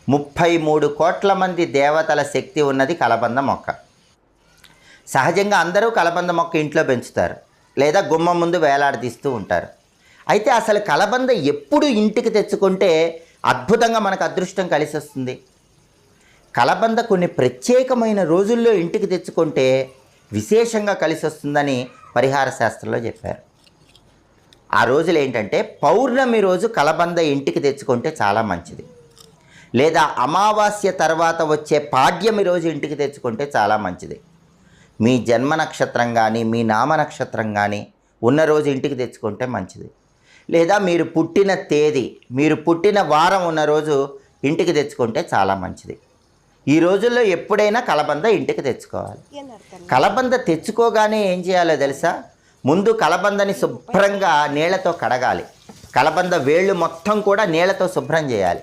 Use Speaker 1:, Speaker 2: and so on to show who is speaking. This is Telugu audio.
Speaker 1: 33 కోట్ల మంది దేవతల శక్తి ఉన్నది కలబంద మొక్క. సహజంగా అందరూ కలబంద మొక్క ఇంట్లో పెంచుతారు, లేదా గుమ్మం ముందు వేలాడదీస్తూ ఉంటారు. అయితే అసలు కలబంద ఎప్పుడు ఇంటికి తెచ్చుకుంటే అద్భుతంగా మనకు అదృష్టం కలిసి వస్తుంది? కలబంద కొన్ని ప్రత్యేకమైన రోజుల్లో ఇంటికి తెచ్చుకుంటే విశేషంగా కలిసి వస్తుందని పరిహార శాస్త్రంలో చెప్పారు. ఆ రోజులు ఏంటంటే, పౌర్ణమి రోజు కలబంద ఇంటికి తెచ్చుకుంటే చాలా మంచిది, లేదా అమావాస్య తర్వాత వచ్చే పాడ్యమి రోజు ఇంటికి తెచ్చుకుంటే చాలా మంచిది. మీ జన్మ నక్షత్రం కానీ మీ నామ నక్షత్రం కానీ ఉన్న రోజు ఇంటికి తెచ్చుకుంటే మంచిది, లేదా మీరు పుట్టిన తేదీ, మీరు పుట్టిన వారం ఉన్న రోజు ఇంటికి తెచ్చుకుంటే చాలా మంచిది. ఈ రోజుల్లో ఎప్పుడైనా కలబంద ఇంటికి తెచ్చుకోవాలి. కలబంద తెచ్చుకోగానే ఏం చేయాలో తెలుసా? ముందు కలబందని శుభ్రంగా నీళ్లతో కడగాలి. కలబంద వేళ్ళు మొత్తం కూడా నీళ్లతో శుభ్రం చేయాలి.